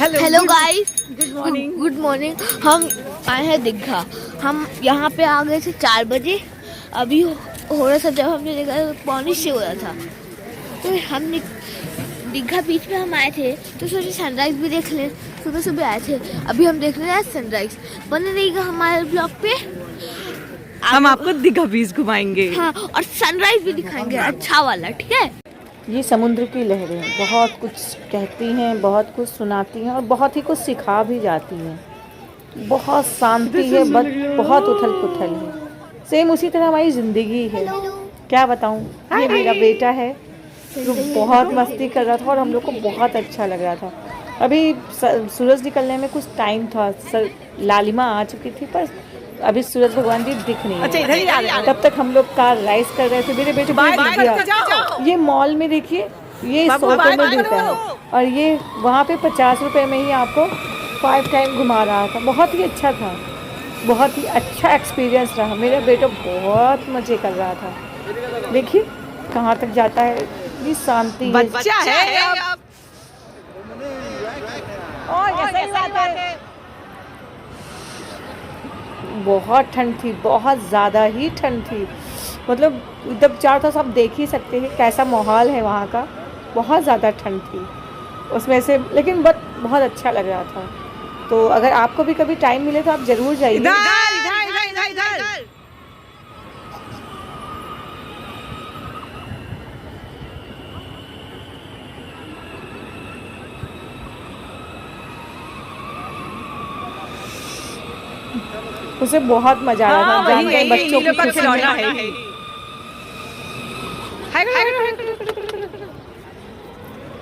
Hello guys, good morning. हम आए हैं दीघा। हम यहाँ पे आ गए थे 4 बजे। अभी हो रहा था, जब हमने देखा 5:45 हो रहा था। तो हम दीघा बीच में हम आए थे, तो सोचे सनराइज भी देख लें। सुबह सुबह आए थे, अभी हम देख रहे हैं सनराइज। बने रहेगा हमारे ब्लॉग पे, हम आपको दीघा बीच घुमाएंगे। हाँ, और सनराइज भी दिखाएंगे अच्छा वाला, ठीक है। ये समुद्र की लहरें बहुत कुछ कहती हैं, बहुत कुछ सुनाती हैं और बहुत ही कुछ सिखा भी जाती हैं। बहुत शांति है, बहुत उथल पुथल है। सेम उसी तरह हमारी ज़िंदगी है। क्या बताऊँ, ये मेरा बेटा है जो बहुत मस्ती कर रहा था और हम लोग को बहुत अच्छा लग रहा था। अभी सूरज निकलने में कुछ टाइम था, लालिमा आ चुकी थी, पर अभी सूरज भगवान जी दिख नहीं अच्छा, इधर ही आ रहे हैं। तब तक हम लोग कार राइस कर रहे थे। मेरे बेटे ये मॉल में देखिए, ये 100 रुपये में देता है और ये वहाँ पे 50 रुपये में ही आपको 5 टाइम घुमा रहा था। बहुत ही अच्छा था, बहुत ही अच्छा एक्सपीरियंस रहा। मेरा बेटा बहुत मज़े कर रहा था। देखिए कहाँ तक जाता है, ये शांति बच्चा है अब। बहुत ठंड थी, बहुत ज़्यादा ही ठंड थी। मतलब जब चारों तरफ आप देख ही सकते हैं कैसा माहौल है वहाँ का। बहुत ज़्यादा ठंड थी उसमें से, लेकिन बहुत अच्छा लग रहा था। तो अगर आपको भी कभी टाइम मिले तो आप ज़रूर जाइए। इधर। उसे बहुत मज़ा आ रहा था। वही बच्चों की खुशी खिलौना में। है।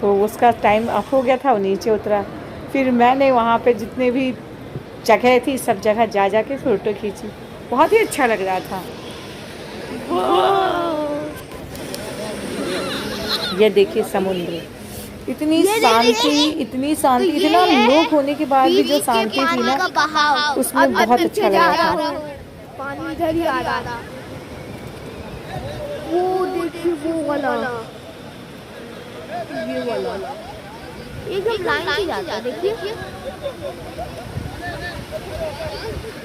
तो उसका टाइम अप हो गया था, वो नीचे उतरा। फिर मैंने वहाँ पे जितने भी जगह थी सब जगह जा के फ़ोटो खींची। बहुत ही अच्छा लग रहा था। ये देखिए समुद्र, इतनी शांति, इतना लोग होने के बाद भी जो शांति थी ना, उसमें बहुत अच्छा लगा था। पानी इधर ही आ रहा था। वो देखिए, वो वाला, ये वाला एकदम लाइन से जाता है। देखिए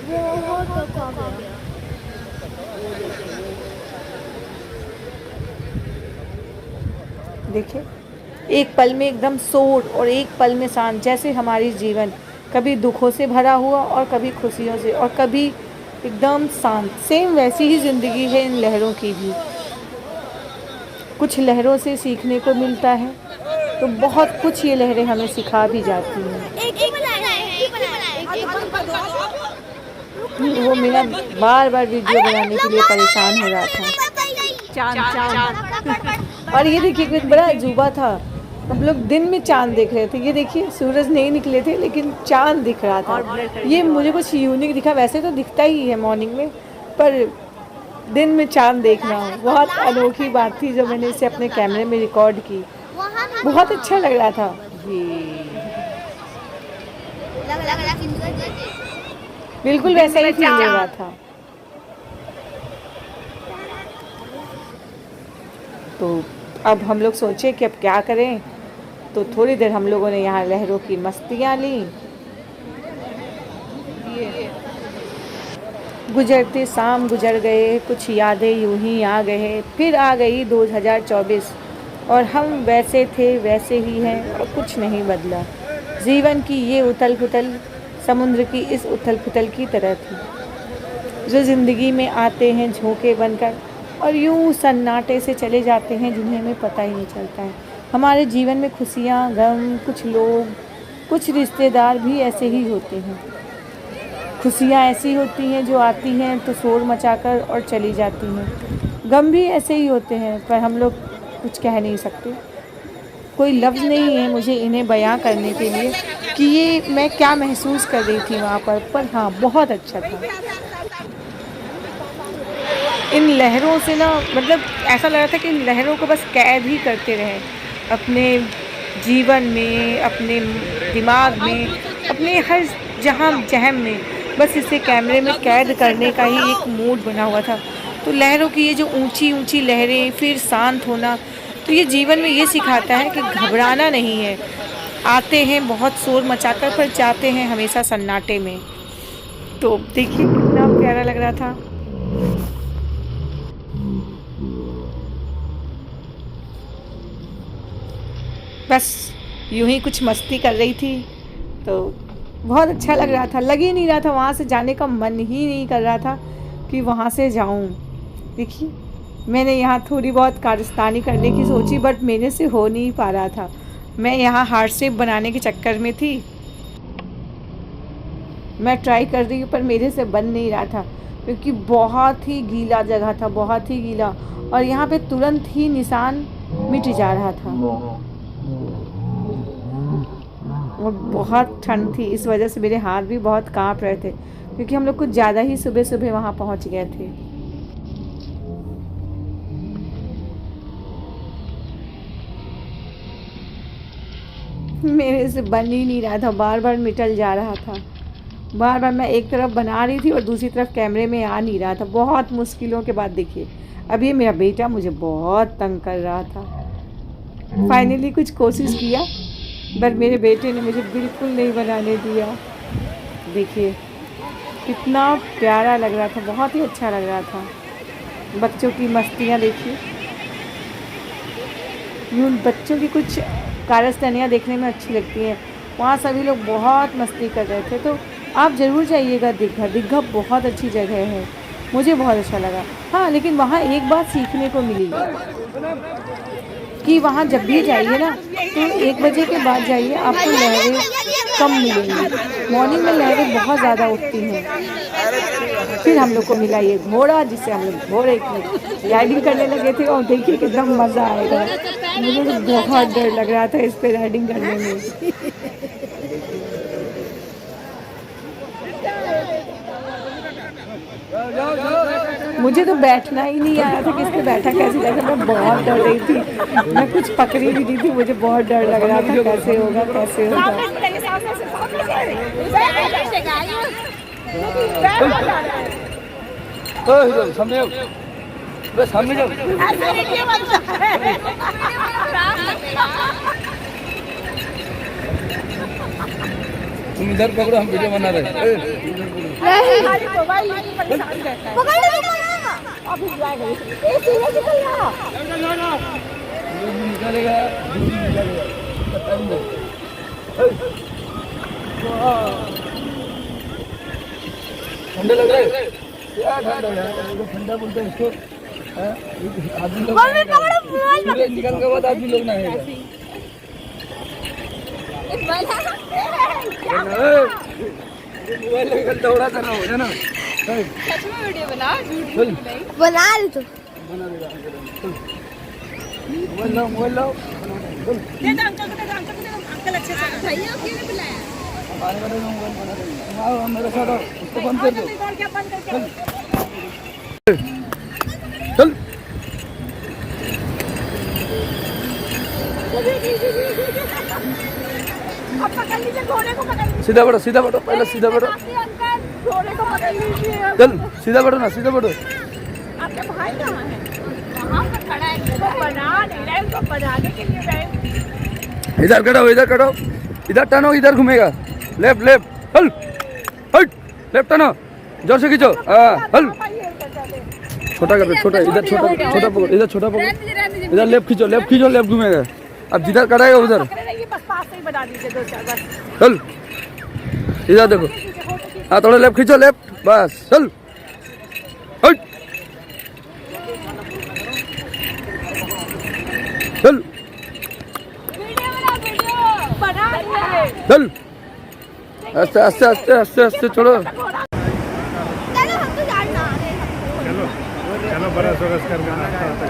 वो तक आ गया। देखिए एक पल में एकदम शोर और एक पल में शांत। जैसे हमारी जीवन कभी दुखों से भरा हुआ और कभी खुशियों से और कभी एकदम शांत, सेम वैसी ही ज़िंदगी है इन लहरों की भी। कुछ लहरों से सीखने को मिलता है, तो बहुत कुछ ये लहरें हमें सिखा भी जाती हैं। वो मेरा बार वीडियो बनाने के लिए परेशान हो रहा था। चांद। और ये देखिए एक बड़ा अजूबा था। हम लोग दिन में चांद देख रहे थे। ये देखिए सूरज नहीं निकले थे लेकिन चांद दिख रहा था। ये मुझे कुछ यूनिक दिखा। वैसे तो दिखता ही है मॉर्निंग में, पर दिन में चांद देखना बहुत अनोखी बात थी जो मैंने इसे अपने कैमरे में रिकॉर्ड की। बहुत अच्छा लग रहा था। बिल्कुल वैसा ही फील हो रहा था। तो अब हम लोग सोचे कि अब क्या करें, तो थोड़ी देर हम लोगों ने यहाँ लहरों की मस्तियाँ ली। गुजरते शाम गुजर गए, कुछ यादें यूं ही आ गए। फिर आ गई 2024 और हम वैसे थे वैसे ही हैं और कुछ नहीं बदला। जीवन की ये उथल पुथल समुद्र की इस उथल पुथल की तरह थी, जो ज़िंदगी में आते हैं झोंके बनकर और यूं सन्नाटे से चले जाते हैं, जिन्हें हमें पता ही नहीं चलता है। हमारे जीवन में खुशियाँ, गम, कुछ लोग, कुछ रिश्तेदार भी ऐसे ही होते हैं। खुशियाँ ऐसी होती हैं जो आती हैं तो शोर मचाकर और चली जाती हैं। गम भी ऐसे ही होते हैं, पर हम लोग कुछ कह नहीं सकते। कोई लफ्ज़ नहीं है मुझे इन्हें बयां करने के लिए कि ये मैं क्या महसूस कर रही थी वहाँ पर हाँ बहुत अच्छा था। इन लहरों से ना, मतलब ऐसा लग रहा था कि इन लहरों को बस कैद ही करते रहें अपने जीवन में, अपने दिमाग में, अपने हर जहाँ जहम में। बस इसे कैमरे में कैद करने का ही एक मूड बना हुआ था। तो लहरों की ये जो ऊंची ऊंची लहरें, फिर शांत होना, तो ये जीवन में ये सिखाता है कि घबराना नहीं है। आते हैं बहुत शोर मचाकर पर जाते हैं हमेशा सन्नाटे में। तो देखिए कितना प्यारा लग रहा था। बस यूं ही कुछ मस्ती कर रही थी तो बहुत अच्छा लग रहा था। लग ही नहीं रहा था, वहाँ से जाने का मन ही नहीं कर रहा था कि वहाँ से जाऊँ। देखिए मैंने यहाँ थोड़ी बहुत कारस्तानी करने की सोची बट मेरे से हो नहीं पा रहा था। मैं यहाँ हार्ट शेप बनाने के चक्कर में थी। मैं ट्राई कर रही हूँ पर मेरे से बन नहीं रहा था क्योंकि बहुत ही गीला जगह था, बहुत ही गीला, और यहाँ पे तुरंत ही निशान मिट जा रहा था और बहुत ठंड थी। इस वजह से मेरे हाथ भी बहुत कांप रहे थे क्योंकि हम लोग कुछ ज़्यादा ही सुबह सुबह वहाँ पहुँच गए थे। मेरे से बन ही नहीं रहा था, बार बार मिटल जा रहा था। बार बार मैं एक तरफ बना रही थी और दूसरी तरफ कैमरे में आ नहीं रहा था। बहुत मुश्किलों के बाद देखिए अभी मेरा बेटा मुझे बहुत तंग कर रहा था। फाइनली कुछ कोशिश किया पर मेरे बेटे ने मुझे बिल्कुल नहीं बनाने दिया। देखिए कितना प्यारा लग रहा था, बहुत ही अच्छा लग रहा था। बच्चों की मस्तियाँ देखिए, यूँ बच्चों की कुछ कारस्तानियाँ देखने में अच्छी लगती हैं। वहाँ सभी लोग बहुत मस्ती कर रहे थे। तो आप ज़रूर जाइएगा दीघा। दीघा बहुत अच्छी जगह है, मुझे बहुत अच्छा लगा। हाँ लेकिन वहाँ एक बात सीखने को मिली कि वहाँ जब भी जाइए ना तो 1 बजे के बाद जाइए, आपको लहरें कम मिलेंगी। मॉर्निंग में लहरें बहुत ज़्यादा उठती हैं। फिर हम लोग को मिला ये घोड़ा जिससे हम लोग घोड़े की राइडिंग करने लगे थे और देखिए कितना मज़ा आएगा। मुझे तो बहुत डर लग रहा था इस पर राइडिंग करने में। मुझे तो बैठना ही नहीं आया था कि इस पे बैठा कैसे जाएगा। मैं बहुत डर रही थी, मैं कुछ पकड़ी भी नहीं थी, मुझे बहुत डर लग रहा था कैसे होगा कैसे होगा। तुम इधर पकड़ो, हम वीडियो बना रहे हैं। निकालेगा ठंडे लग रहे क्या ठंडा है, ठंडा बोलते हैं इसको। आदमी लोग निकल के बाद आदमी लोग ना मोबाइल लेकर दौड़ा था ना, हो जाना सच में वीडियो बना बना रही तो मोबाइल लाओ दे दो अंकल को, दे दो अंकल को, दे दो अंकल अच्छे से भैया क्यों नहीं बुलाया? हमारे बारे में मोबाइल बना रहे हैं। आओ मेरे साथ आओ, उसको बंद कर दो। क्या बंद करके चल अब पकड़ लीजिए घोड़े को, पकड़ लीजिए सीधा बैठो पहले सीधा बैठो। अंकल घोड़े को पकड़ लीजिए। चल सीधा बैठो ना, सीधा बैठो। आपके भाई कहाँ है? वहाँ पर खड़ा है, वो बना नहीं रहा है, उसको बनाने के लिए गए। इधर करो, इधर टर्नो, इधर घूमेगा। लेफ्ट हल हट, लेफ्ट टर्नो, जोर से खींचो। हल छोटा कर दे, छोटा इधर, छोटा पकड़, इधर छोटा पकड़, इधर लेफ्ट खींचो, लेफ्ट घूमेगा। अब जिधर कराएगा उधर बस पास से ही बना दीजिए 2-4 बस। चल इधर देखो, हाँ थोड़ा लेफ्ट खींचो, लेफ्ट बस। चल हट, चल चल, आस्ते छोड़ो।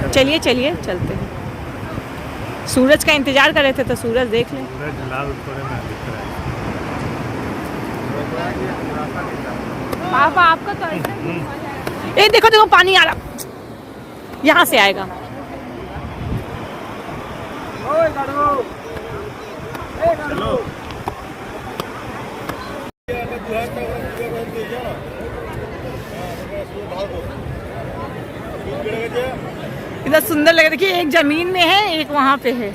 चलिए चलते हैं। सूरज का इंतजार कर रहे थे तो सूरज देख लें। पापा आपका तो ऐसा देखो पानी आ रहा, यहाँ से आएगा। इधर सुंदर लगे, देखिए एक जमीन में है, एक वहाँ पे है।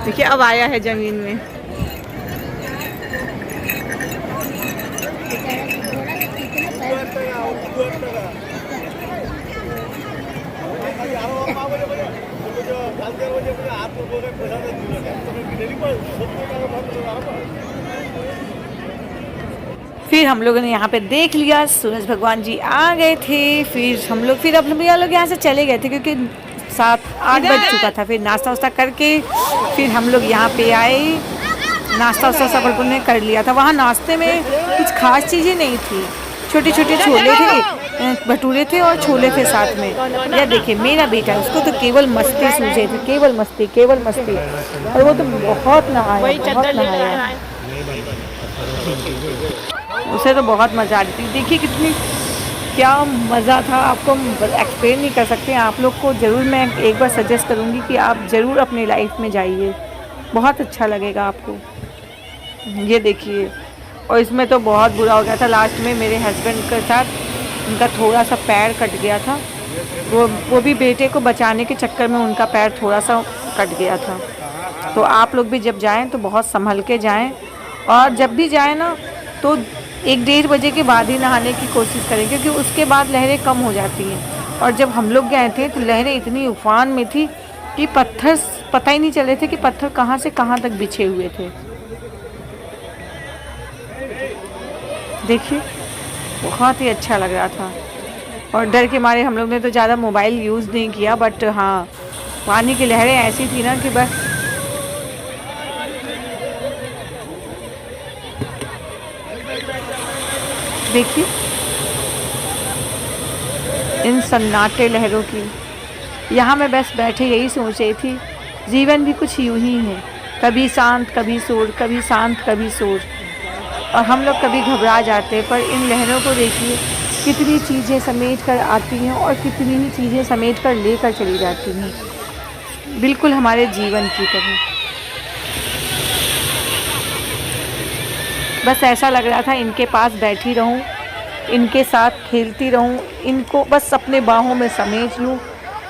देखिए अब आया है ज़मीन में। फिर हम लोगों ने यहाँ पे देख लिया, सूरज भगवान जी आ गए थे। फिर हम लोग यहाँ से चले गए थे क्योंकि 7-8 बज चुका था। फिर नाश्ता वास्ता करके फिर हम लोग यहाँ पे आए। नाश्ता वास्ता सब लोगों ने कर लिया था। वहाँ नाश्ते में कुछ खास चीज़ें नहीं थी, छोटे छोटे छोले थे, भटूरे थे और छोले थे साथ में। यह देखिए मेरा बेटा, उसको तो केवल मस्ती सूझे थे, केवल मस्ती। और वो तो बहुत नहाया, उसे तो बहुत मज़ा आ रही थी। देखिए कितनी क्या मज़ा था, आपको एक्सप्लेन नहीं कर सकते। आप लोग को ज़रूर मैं एक बार सजेस्ट करूँगी कि आप ज़रूर अपनी लाइफ में जाइए, बहुत अच्छा लगेगा आपको। ये देखिए, और इसमें तो बहुत बुरा हो गया था लास्ट में मेरे हस्बैंड के साथ। उनका थोड़ा सा पैर कट गया था, वो भी बेटे को बचाने के चक्कर में उनका पैर थोड़ा सा कट गया था। तो आप लोग भी जब जाएं तो बहुत संभल के जाएं, और जब भी जाएं ना तो 1-1.5 बजे के बाद ही नहाने की कोशिश करें, क्योंकि उसके बाद लहरें कम हो जाती हैं। और जब हम लोग गए थे तो लहरें इतनी उफान में थी कि पत्थर पता ही नहीं चले थे कि पत्थर कहाँ से कहाँ तक बिछे हुए थे। देखिए बहुत ही अच्छा लग रहा था। और डर के मारे हम लोग ने तो ज़्यादा मोबाइल यूज़ नहीं किया, बट हाँ पानी की लहरें ऐसी थी ना कि बस देखिए इन सन्नाटे लहरों की। यहाँ मैं बस बैठे यही सोच रही थी, जीवन भी कुछ यूं ही है, कभी शांत कभी शोर, कभी शांत कभी शोर। और हम लोग कभी घबरा जाते हैं, पर इन लहरों को देखिए कितनी चीज़ें समेट कर आती हैं और कितनी ही चीज़ें समेट कर लेकर चली जाती हैं, बिल्कुल हमारे जीवन की तरह। बस ऐसा लग रहा था इनके पास बैठी रहूं, इनके साथ खेलती रहूं, इनको बस अपने बाहों में समेट लूं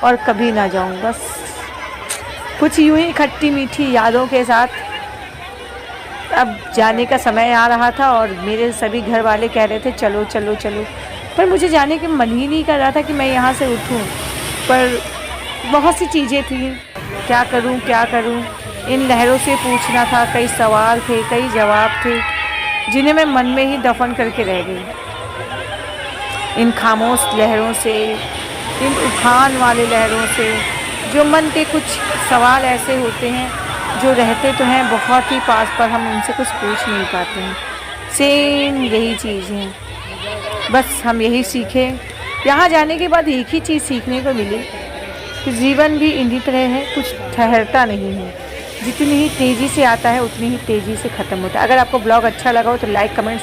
और कभी ना जाऊं। बस कुछ यूं ही खट्टी मीठी यादों के साथ अब जाने का समय आ रहा था। और मेरे सभी घर वाले कह रहे थे चलो चलो चलो, पर मुझे जाने का मन ही नहीं कर रहा था कि मैं यहाँ से उठूँ। पर बहुत सी चीज़ें थी, क्या करूँ। इन लहरों से पूछना था, कई सवाल थे, कई जवाब थे, जिन्हें मैं मन में ही दफन करके रह गई। इन खामोश लहरों से, इन उफान वाले लहरों से, जो मन के कुछ सवाल ऐसे होते हैं जो रहते तो हैं बहुत ही पास, पर हम उनसे कुछ पूछ नहीं पाते हैं। सेम यही चीज़ है, बस हम यही सीखे। यहाँ जाने के बाद एक ही चीज़ सीखने को मिली कि जीवन भी इन्हीं तरह है, कुछ ठहरता नहीं है। जितनी ही तेज़ी से आता है उतनी ही तेज़ी से ख़त्म होता है। अगर आपको ब्लॉग अच्छा लगा हो तो लाइक कमेंट